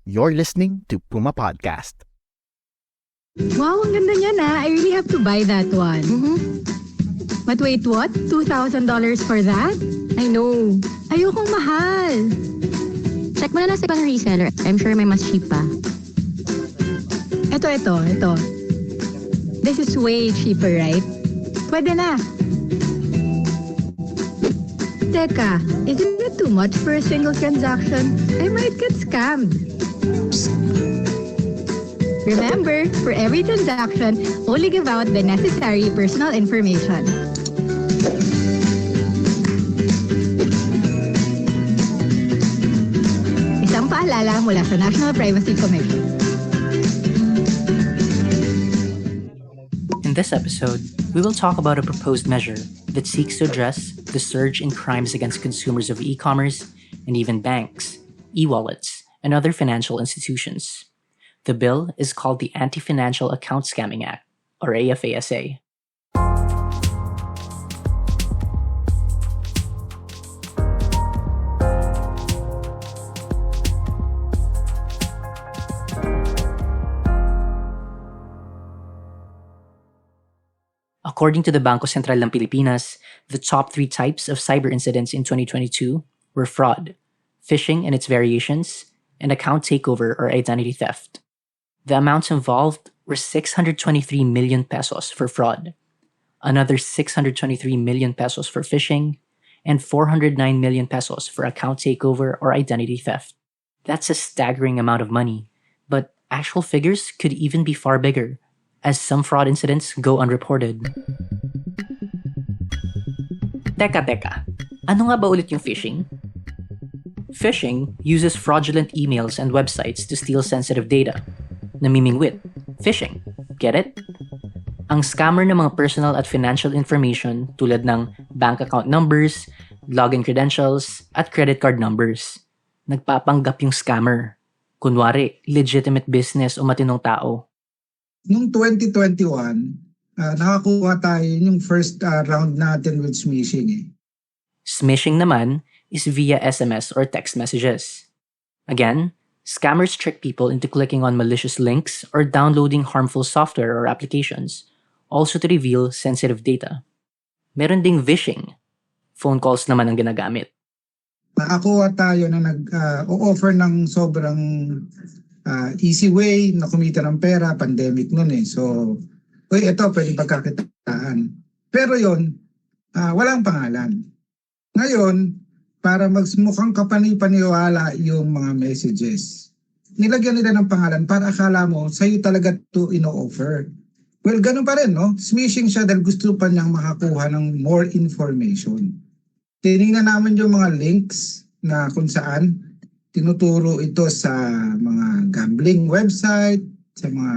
You're listening to Puma Podcast. Wow, ang ganda niya na. I really have to buy that one. But wait, what? $2,000 for that? I know. Ayokong mahal. Check mo na lang sa ibang reseller. I'm sure may mas cheap pa. Ito. This is way cheaper, right? Pwede na. Teka, isn't it too much for a single transaction? I might get scammed. Remember, for every transaction, only give out the necessary personal information. Isang paalala mula sa National Privacy Commission. In this episode, we will talk about a proposed measure that seeks to address the surge in crimes against consumers of e-commerce and even banks, e-wallets, and other financial institutions. The bill is called the Anti-Financial Account Scamming Act, or AFASA. According to the Bangko Sentral ng Pilipinas, the top 3 types of cyber incidents in 2022 were fraud, phishing and its variations, and account takeover or identity theft. The amounts involved were 623 million pesos for fraud, another 623 million pesos for phishing, and 409 million pesos for account takeover or identity theft. That's a staggering amount of money, but actual figures could even be far bigger, as some fraud incidents go unreported. Teka. Ano nga ba ulit yung phishing? Phishing uses fraudulent emails and websites to steal sensitive data. Namimingwit. Phishing. Get it? Ang scammer ng mga personal at financial information tulad ng bank account numbers, login credentials, at credit card numbers. Nagpapanggap yung scammer. Kunwari, legitimate business o matinong tao. Noong 2021, nakakuha tayo yung first round natin with smishing. Smishing naman is via SMS or text messages. Again, scammers trick people into clicking on malicious links or downloading harmful software or applications, also to reveal sensitive data. Meron ding vishing. Phone calls naman ang ginagamit. Nakakuha tayo na nag-offer ng sobrang easy way na kumita ng pera, pandemic nun eh. So, ito pwede pagkakitaan. Pero yon, walang pangalan. Ngayon, para mukhang kapani-paniwala yung mga messages, nilagyan nila ng pangalan para akala mo sa'yo talaga ito ino-offer. Well, ganun pa rin, no? Smishing siya dahil gusto pa niyang makakuha ng more information. Tinignan naman yung mga links na kung saan tinuturo ito sa mga gambling website, sa mga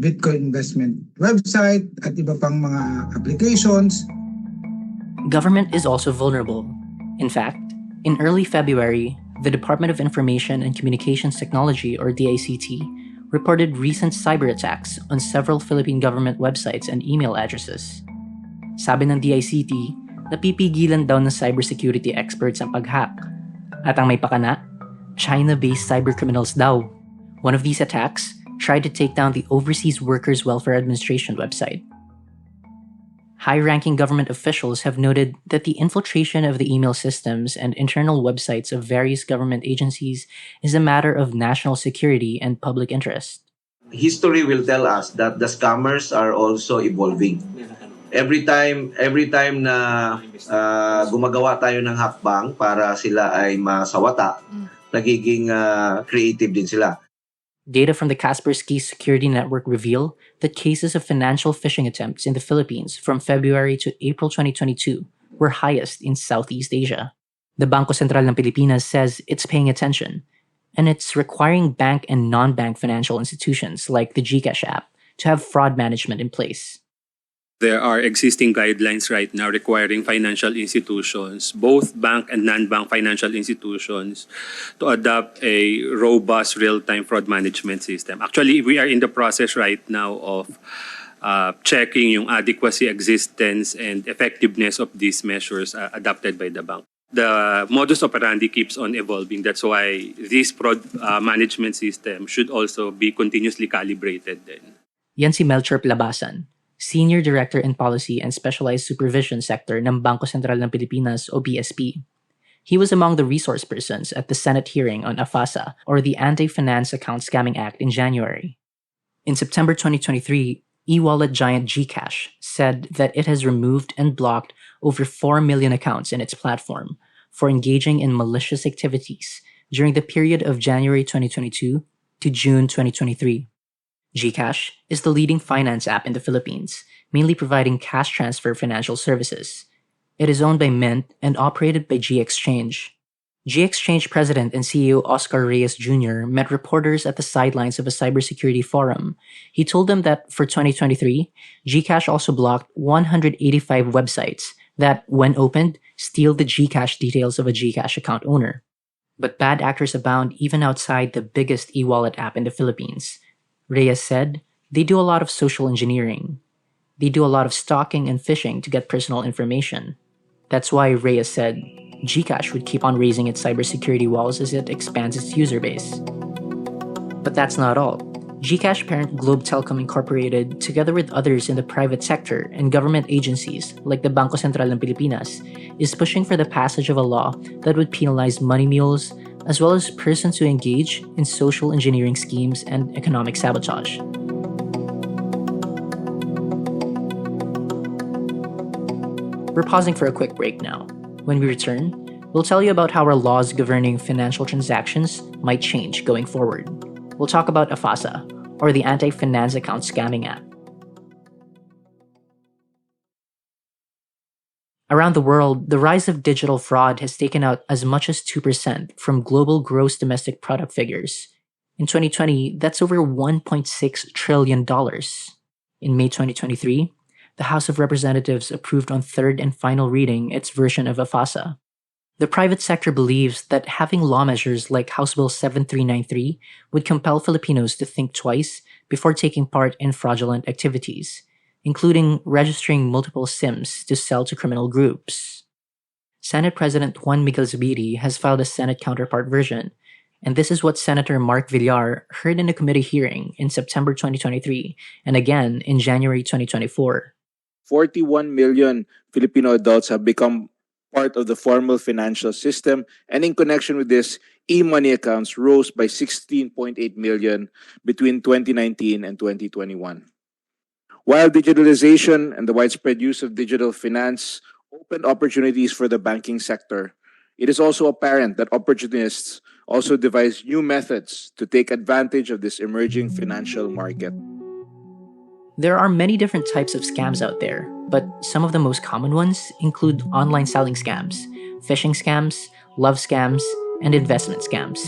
Bitcoin investment website, at iba pang mga applications. Government is also vulnerable. In fact, in early February, the Department of Information and Communications Technology, or DICT, reported recent cyber attacks on several Philippine government websites and email addresses. Sabi ng DICT, napipigilan daw ng cybersecurity experts ang pag-hack. At ang may pakana, China-based cybercriminals daw. One of these attacks tried to take down the Overseas Workers Welfare Administration website. High-ranking government officials have noted that the infiltration of the email systems and internal websites of various government agencies is a matter of national security and public interest. History will tell us that the scammers are also evolving. Every time na gumagawa tayo ng hakbang para sila ay masawata, nagiging creative din sila. Data from the Kaspersky Security Network reveal that cases of financial phishing attempts in the Philippines from February to April 2022 were highest in Southeast Asia. The Bangko Sentral ng Pilipinas says it's paying attention, and it's requiring bank and non-bank financial institutions like the GCash app to have fraud management in place. There are existing guidelines right now requiring financial institutions, both bank and non-bank financial institutions, to adopt a robust real-time fraud management system. Actually, we are in the process right now of checking yung adequacy, existence, and effectiveness of these measures adopted by the bank. The modus operandi keeps on evolving. That's why this fraud management system should also be continuously calibrated then. Yan si Melchor Plabasan, Senior Director in Policy and Specialized Supervision Sector ng Bangko Sentral ng Pilipinas o BSP. He was among the resource persons at the Senate hearing on AFASA, or the Anti-Finance Account Scamming Act, in January. In September 2023, e-wallet giant GCash said that it has removed and blocked over 4 million accounts in its platform for engaging in malicious activities during the period of January 2022 to June 2023. GCash is the leading finance app in the Philippines, mainly providing cash transfer financial services. It is owned by Mint and operated by GXchange. GXchange President and CEO Oscar Reyes Jr. met reporters at the sidelines of a cybersecurity forum. He told them that for 2023, GCash also blocked 185 websites that, when opened, steal the GCash details of a GCash account owner. But bad actors abound even outside the biggest e-wallet app in the Philippines. Reyes said they do a lot of social engineering. They do a lot of stalking and phishing to get personal information. That's why Reyes said GCash would keep on raising its cybersecurity walls as it expands its user base. But that's not all. GCash parent Globe Telecom Incorporated, together with others in the private sector and government agencies like the Bangko Sentral ng Pilipinas, is pushing for the passage of a law that would penalize money mules as well as persons who engage in social engineering schemes and economic sabotage. We're pausing for a quick break now. When we return, we'll tell you about how our laws governing financial transactions might change going forward. We'll talk about AFASA, or the Anti-Finance Account Scamming Act. Around the world, the rise of digital fraud has taken out as much as 2% from global gross domestic product figures. In 2020, that's over $1.6 trillion. In May 2023, the House of Representatives approved on third and final reading its version of AFASA. The private sector believes that having law measures like House Bill 7393 would compel Filipinos to think twice before taking part in fraudulent activities, including registering multiple SIMs to sell to criminal groups. Senate President Juan Miguel Zubiri has filed a Senate counterpart version, and this is what Senator Mark Villar heard in a committee hearing in September 2023 and again in January 2024. 41 million Filipino adults have become part of the formal financial system, and in connection with this, e-money accounts rose by 16.8 million between 2019 and 2021. While digitalization and the widespread use of digital finance opened opportunities for the banking sector, it is also apparent that opportunists also devise new methods to take advantage of this emerging financial market. There are many different types of scams out there, but some of the most common ones include online selling scams, phishing scams, love scams, and investment scams.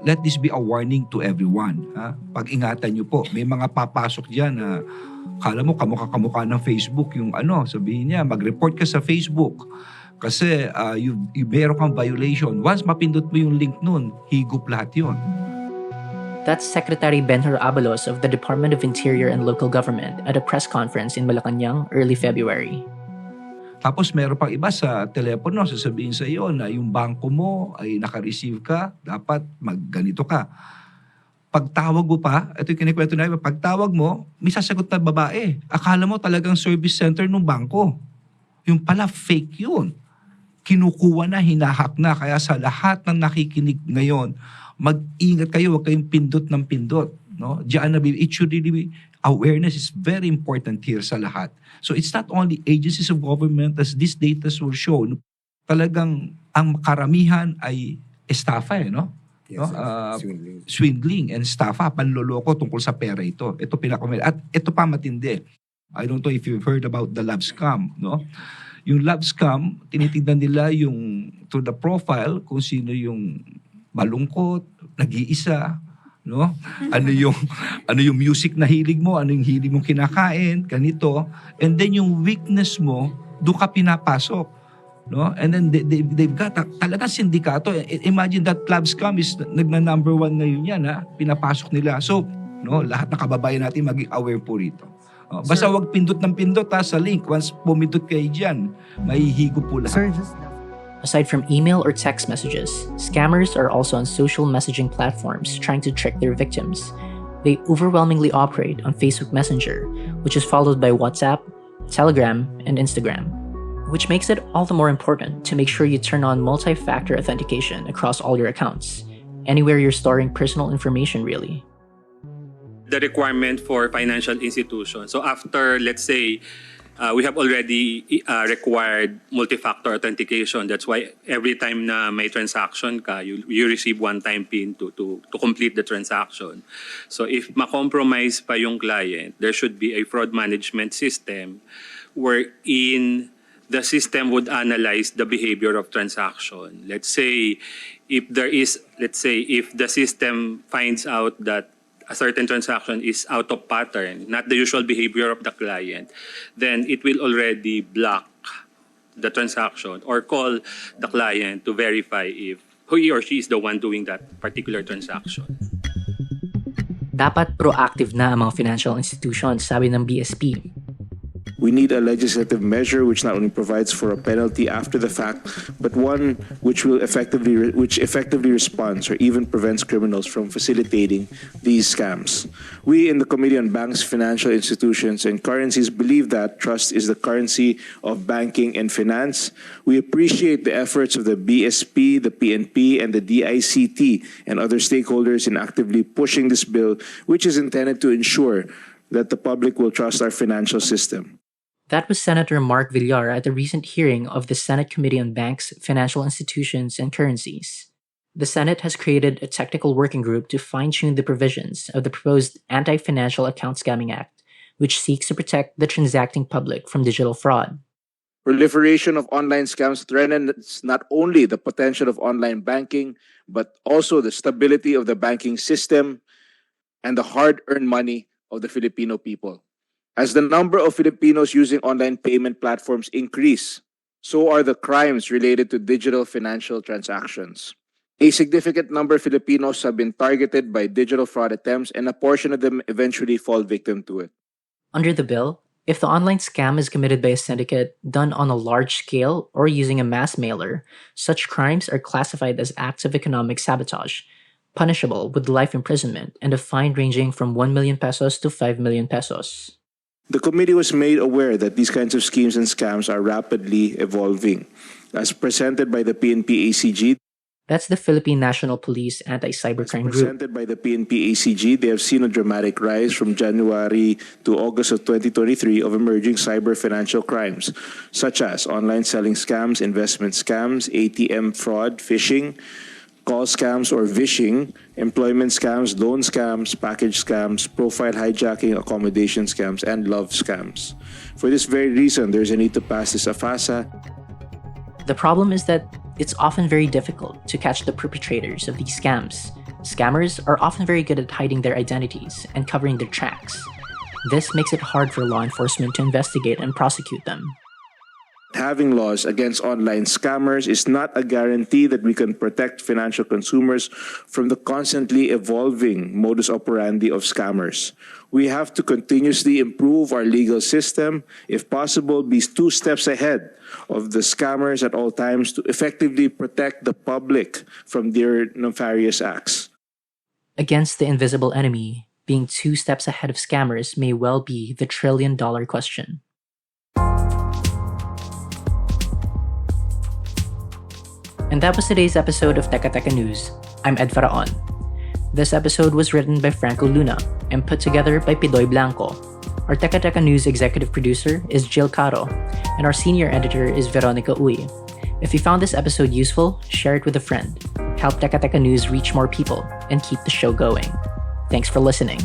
Let this be a warning to everyone. Pag-ingatan nyo po, may mga papasok dyan na kala mo kamukha ng Facebook yung sabihin niya, mag-report ka sa Facebook kasi meron kang violation. Once mapindot mo yung link nun, higup lahat yun. That's Secretary Benhur Abalos of the Department of Interior and Local Government at a press conference in Malacanang early February. Tapos meron pang iba sa telepono, sasabihin sa iyo na yung bangko mo ay naka-receive ka, dapat magganito ka. Pagtawag mo pa, ito yung kinikwento na, pagtawag mo, may sasagot na babae. Akala mo talagang service center ng bangko. Yung pala fake yun. Kinukuha na, hinahak na. Kaya sa lahat ng nakikinig ngayon, mag-ingat kayo, huwag kayong pindot ng pindot. No? It should really be, awareness is very important here sa lahat. So it's not only agencies of government, as these data will show, talagang ang karamihan ay estafa no? Yes, swindling and estafa, panloloko tungkol sa pera ito. Ito pinakamali. At ito pa matindi. I don't know if you've heard about the love scam, no? Yung love scam, tinitignan nila yung to the profile kung sino yung malungkot, nag-iisa, no? Ano yung music na hilig mo, ano yung hilig mong kinakain, ganito. And then yung weakness mo, doon ka pinapasok, no? And then they've got talagang sindikato. Imagine that love scam is number 1 ngayon yan, pinapasok nila. So, no, lahat ng kababayan natin maging aware po rito. Basta wag pindot ng pindot sa link. Once pumindot kayo dyan, mahihigo po lahat. Sir, Aside from email or text messages, scammers are also on social messaging platforms trying to trick their victims. They overwhelmingly operate on Facebook Messenger, which is followed by WhatsApp, Telegram, and Instagram, which makes it all the more important to make sure you turn on multi-factor authentication across all your accounts, anywhere you're storing personal information, really. The requirement for financial institutions. So after, let's say, we have already required multi-factor authentication. That's why every time na may transaction ka, you receive one-time PIN to complete the transaction. So if ma-compromise pa yung client, there should be a fraud management system wherein the system would analyze the behavior of transaction. Let's say if the system finds out that a certain transaction is out of pattern, not the usual behavior of the client, then it will already block the transaction or call the client to verify if he or she is the one doing that particular transaction. Dapat proactive na ang mga financial institutions, sabi ng BSP. We need a legislative measure which not only provides for a penalty after the fact, but one which effectively responds or even prevents criminals from facilitating these scams. We in the Committee on Banks, Financial Institutions, and Currencies believe that trust is the currency of banking and finance. We appreciate the efforts of the BSP, the PNP, and the DICT and other stakeholders in actively pushing this bill, which is intended to ensure that the public will trust our financial system. That was Senator Mark Villar at the recent hearing of the Senate Committee on Banks, Financial Institutions, and Currencies. The Senate has created a technical working group to fine-tune the provisions of the proposed Anti-Financial Account Scamming Act, which seeks to protect the transacting public from digital fraud. Proliferation of online scams threatens not only the potential of online banking, but also the stability of the banking system and the hard-earned money of the Filipino people. As the number of Filipinos using online payment platforms increase, so are the crimes related to digital financial transactions. A significant number of Filipinos have been targeted by digital fraud attempts, and a portion of them eventually fall victim to it. Under the bill, if the online scam is committed by a syndicate done on a large scale or using a mass mailer, such crimes are classified as acts of economic sabotage, punishable with life imprisonment and a fine ranging from 1 million pesos to 5 million pesos. The committee was made aware that these kinds of schemes and scams are rapidly evolving. As presented by the PNP-ACG, that's the Philippine National Police Anti-Cybercrime Group. Presented by the PNP-ACG, they have seen a dramatic rise from January to August of 2023 of emerging cyber financial crimes, such as online selling scams, investment scams, ATM fraud, phishing, call scams or vishing, employment scams, loan scams, package scams, profile hijacking, accommodation scams, and love scams. For this very reason, there's a need to pass this AFASA. The problem is that it's often very difficult to catch the perpetrators of these scams. Scammers are often very good at hiding their identities and covering their tracks. This makes it hard for law enforcement to investigate and prosecute them. Having laws against online scammers is not a guarantee that we can protect financial consumers from the constantly evolving modus operandi of scammers. We have to continuously improve our legal system, if possible, be 2 steps ahead of the scammers at all times to effectively protect the public from their nefarious acts. Against the invisible enemy, being 2 steps ahead of scammers may well be the trillion-dollar question. And that was today's episode of Teka Teka News. I'm Ed Faraon. This episode was written by Franco Luna and put together by Pidoy Blanco. Our Teka Teka News executive producer is Jill Caro, and our senior editor is Veronica Uy. If you found this episode useful, share it with a friend. Help Teka Teka News reach more people and keep the show going. Thanks for listening.